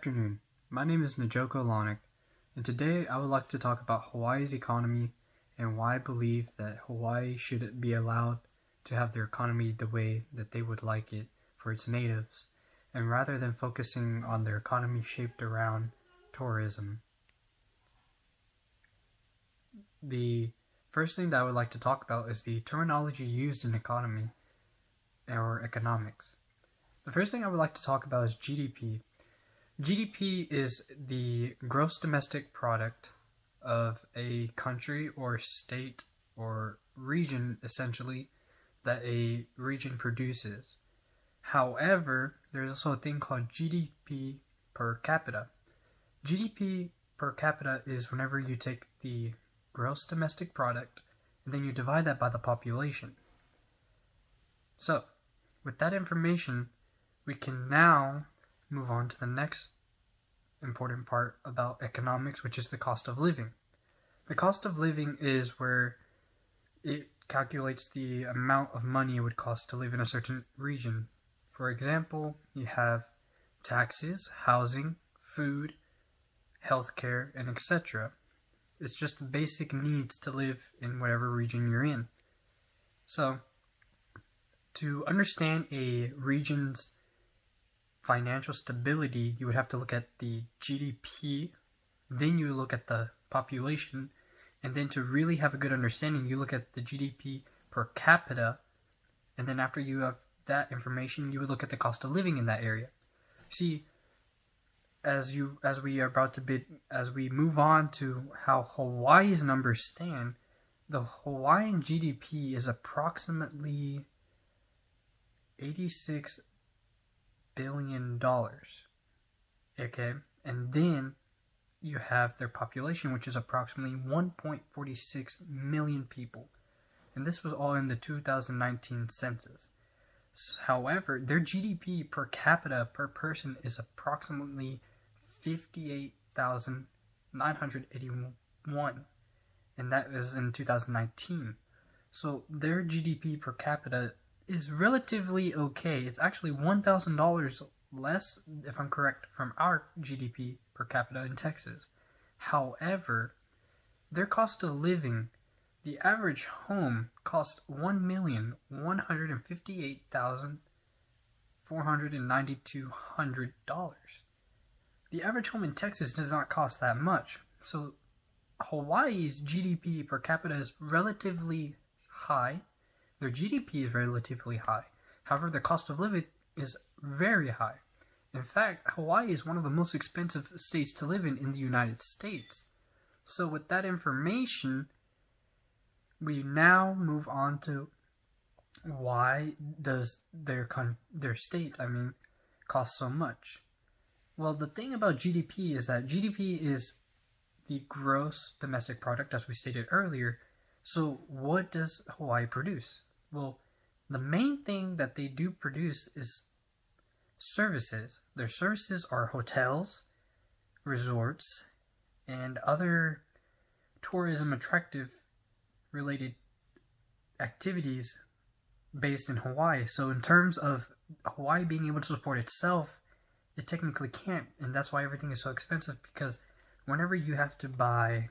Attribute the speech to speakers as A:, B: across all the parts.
A: afternoon. My name is Najoko Lonick, and today I would like to talk about Hawaii's economy and why I believe that Hawaii should be allowed to have their economy the way that they would like it for its natives, and rather than focusing on their economy shaped around tourism. The first thing that I would like to talk about is the terminology used in economy or economics. The first thing I would like to talk about is GDP. GDP is the gross domestic product of a country or state or region, essentially, that a region produces. However, there's also a thing called GDP per capita. GDP per capita is whenever you take the gross domestic product and then you divide that by the population. So, with that information, we can now move on to the next important part about economics, which is the cost of living. The cost of living is where it calculates the amount of money it would cost to live in a certain region. For example, you have taxes, housing, food, healthcare, and etc. It's just the basic needs to live in whatever region you're in. So, to understand a region's financial stability, you would have to look at the GDP, then you look at the population, and then to really have a good understanding, you look at the GDP per capita, and then after you have that information, you would look at the cost of living in that area. See, as we move on to how Hawaii's numbers stand, the Hawaiian GDP is approximately $86 billion. Okay, and then you have their population, which is approximately 1.46 million people, and this was all in the 2019 census. However, their GDP per capita per person is approximately $58,981, and that is in 2019. So their GDP per capita is relatively okay. It's actually $1,000 less, if I'm correct, from our GDP per capita in Texas. However, their cost of living, the average home cost $1,158,492. The average home in Texas does not cost that much. So Hawaii's GDP per capita is relatively high. Their GDP is relatively high. However, their cost of living is very high. In fact, Hawaii is one of the most expensive states to live in the United States. So with that information, we now move on to why does their state, cost so much? Well, the thing about GDP is that GDP is the gross domestic product, as we stated earlier. So what does Hawaii produce? Well, the main thing that they do produce is services. Their services are hotels, resorts, and other tourism attractive related activities based in Hawaii. So in terms of Hawaii being able to support itself, it technically can't, and that's why everything is so expensive, because whenever you have to buy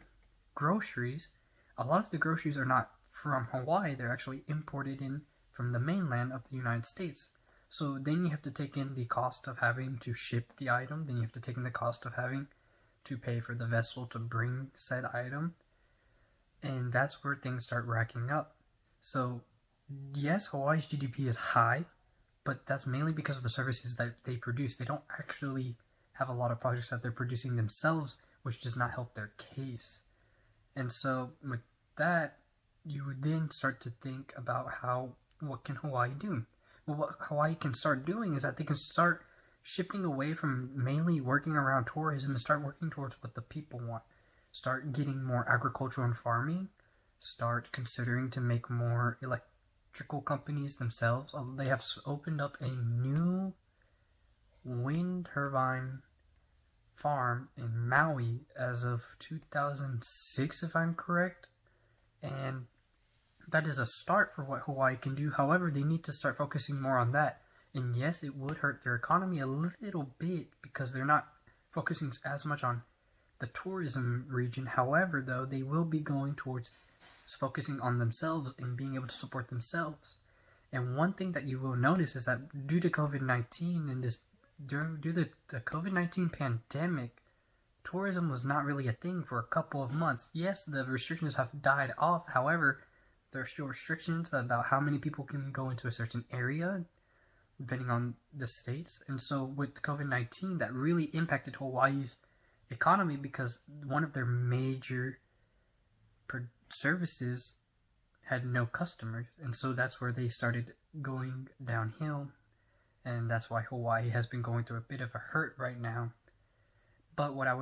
A: groceries, a lot of the groceries are not from Hawaii, they're actually imported in from the mainland of the United States. So then you have to take in the cost of having to ship the item, then you have to take in the cost of having to pay for the vessel to bring said item, and that's where things start racking up. So yes, Hawaii's GDP is high, but that's mainly because of the services that they produce. They don't actually have a lot of projects that they're producing themselves, which does not help their case. And so with that, you would then start to think about what can Hawaii do? Well, what Hawaii can start doing is that they can start shifting away from mainly working around tourism and start working towards what the people want. Start getting more agricultural and farming. Start considering to make more electrical companies themselves. They have opened up a new wind turbine farm in Maui as of 2006, if I'm correct, and that is a start for what Hawaii can do. However, they need to start focusing more on that, and yes, it would hurt their economy a little bit because they're not focusing as much on the tourism region. However, though, they will be going towards focusing on themselves and being able to support themselves. And one thing that you will notice is that due to COVID-19 and due to the COVID-19 pandemic, tourism was not really a thing for a couple of months. Yes, the restrictions have died off. However, there are still restrictions about how many people can go into a certain area, depending on the states. And so with COVID-19, that really impacted Hawaii's economy because one of their major services had no customers. And so that's where they started going downhill. And that's why Hawaii has been going through a bit of a hurt right now. But what I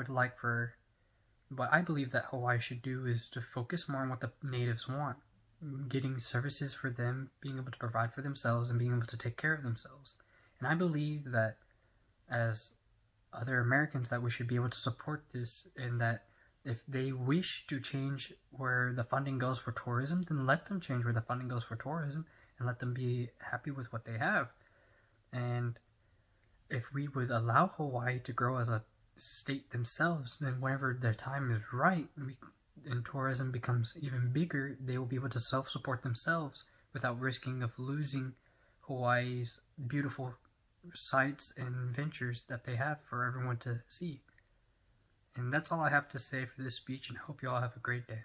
A: believe that Hawaii should do is to focus more on what the natives want. Getting services for them, being able to provide for themselves, and being able to take care of themselves. And I believe that as other Americans that we should be able to support this, and that if they wish to change where the funding goes for tourism, then let them change where the funding goes for tourism and let them be happy with what they have. And if we would allow Hawaii to grow as a state themselves, then whenever their time is right and tourism becomes even bigger, they will be able to self-support themselves without risking of losing Hawaii's beautiful sights and ventures that they have for everyone to see. And that's all I have to say for this speech, and I hope you all have a great day.